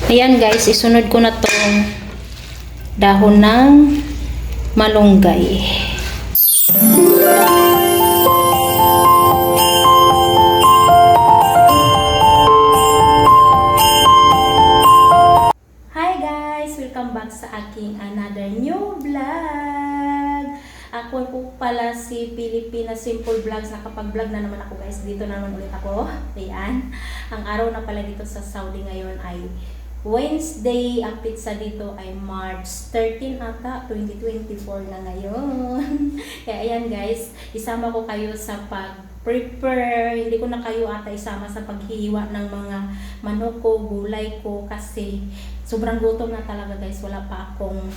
Ayan guys, isunod ko na tong dahon ng malunggay. Hi guys! Welcome back sa aking another new vlog. Ako po pala si Pilipina Simple Vlogs. Nakapag-vlog na naman ako guys. Dito na naman ulit ako. Ayan. Ang araw na pala dito sa Saudi ngayon ay Wednesday. Ang pizza dito ay March 13 ata. 2024 na ngayon. Kaya ayan guys. Isama ko kayo sa pag-prepare. Hindi ko na kayo ata isama sa paghihiwa ng mga manok ko, gulay ko. Kasi sobrang gutom na talaga guys. Wala pa akong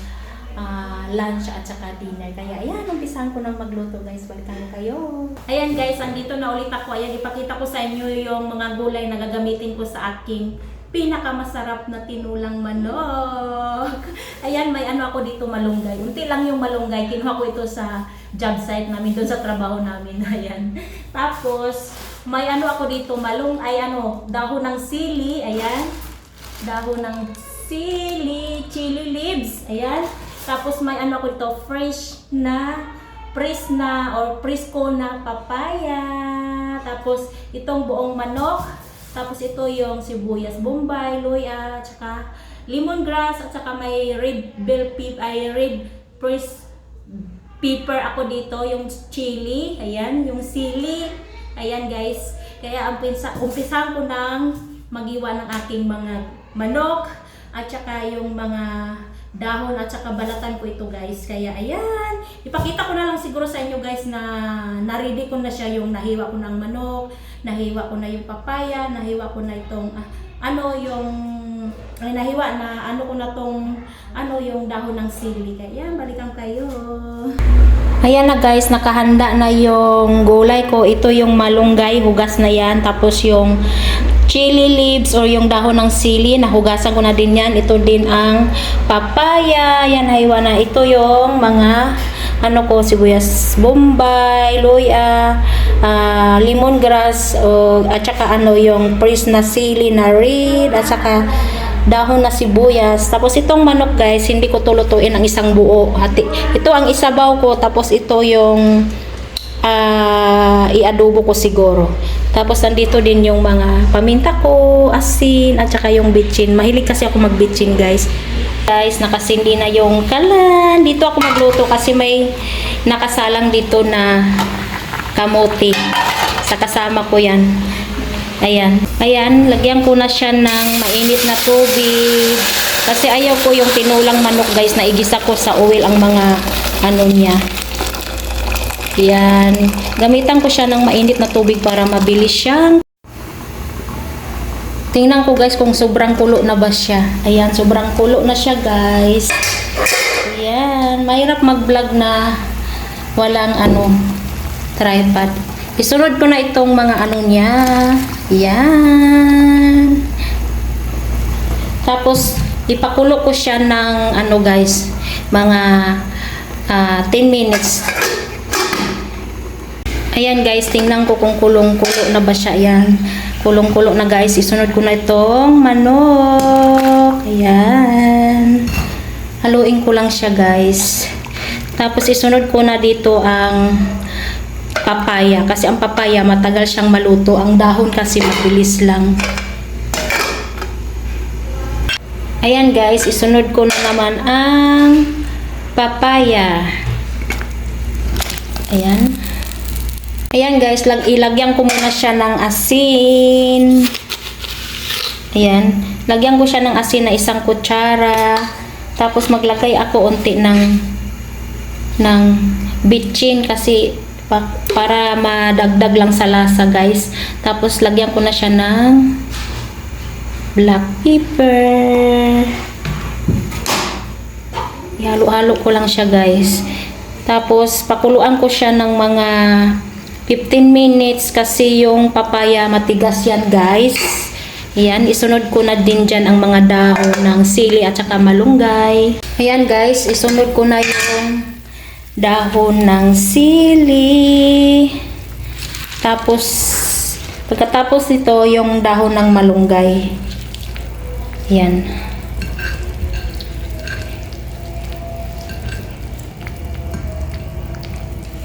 lunch at saka dinner. Kaya ayan, umpisahan ko nang magluto guys. Balikan kayo. Ayan guys, andito na ulit ako. Ayan, ipakita ko sa inyo yung mga gulay na gagamitin ko sa aking pinakamasarap na tinulang manok. Ayan, may ano ako dito, malunggay. Unti lang yung malunggay. Kinuha ko ito sa job site namin, doon sa trabaho namin. Ayan. Tapos, may ano ako dito, dahon ng sili. Ayan. Dahon ng sili, chili leaves. Ayan. Tapos may ano ako dito, fresh na Frisco na papaya. Tapos itong buong manok. Tapos ito yung sibuyas bombay, luya, tsaka lemongrass, at saka may red pepper ako dito, yung chili, ayan, yung sili. Ayan guys. Kaya umpisahan ko nang magiwa ng aking mga manok at saka yung mga dahon at saka balatan ko ito guys. Kaya ayan, ipakita ko na lang siguro sa inyo guys na na-ready ko na siya, yung nahiwa ko ng manok, nahiwa ko na yung papaya, nahiwa ko na itong nahiwa na ko na tong yung dahon ng sili. Kaya ayan, balikan kayo. Ayan na guys, nakahanda na yung gulay ko. Ito yung malunggay, hugas na yan. Tapos yung chili leaves or yung dahon ng sili, nahugasan ko na din yan. Ito din ang papaya. Yan, hiwa na. Ito yung mga sibuyas bombay, luya, lemongrass, at saka yung fresh na sili na red, at saka dahon na sibuyas. Tapos itong manok guys, hindi ko tulutuin ang isang buo. Ito ang isabaw ko, tapos ito yung i-adobo ko siguro. Tapos nandito din yung mga paminta ko, asin, at saka yung bitchin. Mahilig kasi ako mag-bitchin guys. Guys, nakasindi na yung kalan. Dito ako magluto kasi may nakasalang dito na kamote. Sa kasama ko yan. Ayan. Ayan, lagyan ko na siya ng mainit na tubig. Kasi ayaw ko yung tinulang manok guys na igisa ko sa oil ang mga niya. Yan. Gamitan ko siya ng mainit na tubig para mabilis siyang. Tingnan ko guys kung sobrang kulo na ba siya. Ayan, sobrang kulo na siya guys. Ayan. Mahirap mag-vlog na walang tripod. Isunod ko na itong mga niya. Ayan. Tapos, ipakulo ko siya ng guys, mga 10 minutes. Ayan guys, tingnan ko kung kulong-kulo na ba siya. Ayan, kulong-kulo na guys. Isunod ko na itong manok. Ayan. Haluin ko lang siya guys. Tapos isunod ko na dito ang papaya. Kasi ang papaya matagal siyang maluto. Ang dahon kasi mabilis lang. Ayan guys, isunod ko na naman ang papaya. Ayan. Ayan guys, ilagyan ko muna siya ng asin. Ayan, lagyan ko siya ng asin na 1 kutsara. Tapos maglagay ako unti ng bitchin kasi para madagdag lang sa lasa guys. Tapos lagyan ko na siya ng black pepper. Ihalo-halo ko lang siya guys. Tapos pakuluan ko siya ng mga 15 minutes kasi yung papaya matigas yan guys. Ayan, isunod ko na din dyan ang mga dahon ng sili at saka malunggay. Ayan guys, isunod ko na yung dahon ng sili. Tapos, pagkatapos nito yung dahon ng malunggay. Yan.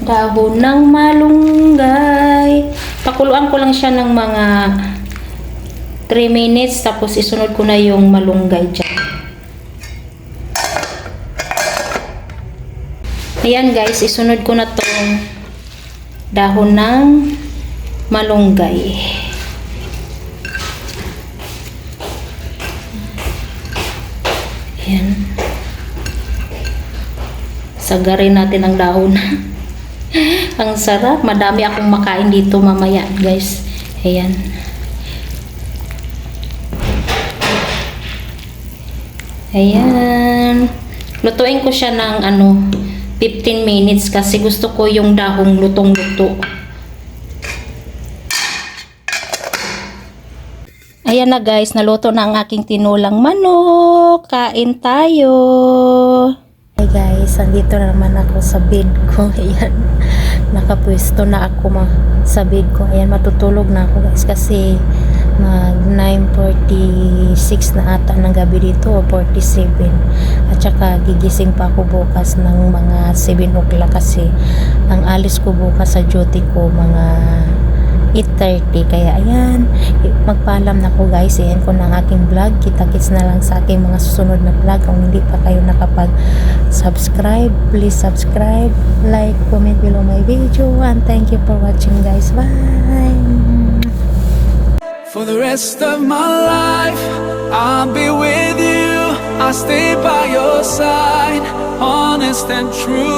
Dahon ng malunggay. Pakuluan ko lang siya ng mga 3 minutes tapos isunod ko na yung malunggay dyan. Ayan guys, isunod ko na tong dahon ng malunggay. Ayan. Sagarin natin ang dahon. Ang sarap. Madami akong makain dito mamaya guys. Ayan. Ayan. Lutuin ko siya ng 15 minutes kasi gusto ko yung dahong lutong-luto. Ayan na guys, naluto na ang aking tinulang manok. Kain tayo. Hey guys, andito na naman ako sa bed ko. Ayan, nakapwesto na ako sa bed ko. Ayan, matutulog na ako guys kasi mag 9:46 na ata ng gabi dito o 47. At saka gigising pa ako bukas ng mga 7 o'clock kasi ang alis ko bukas sa duty ko mga 8:30. Kaya ayan, magpaalam na ako guys. Ayan ko na ang aking vlog. Kita-kits na lang sa aking mga susunod na vlog. Kung hindi pa kayo nakapag-subscribe, please subscribe, like, comment below my video, and thank you for watching guys. Bye! For the rest of my life, I'll be with you. I'll stay by your side, honest and true.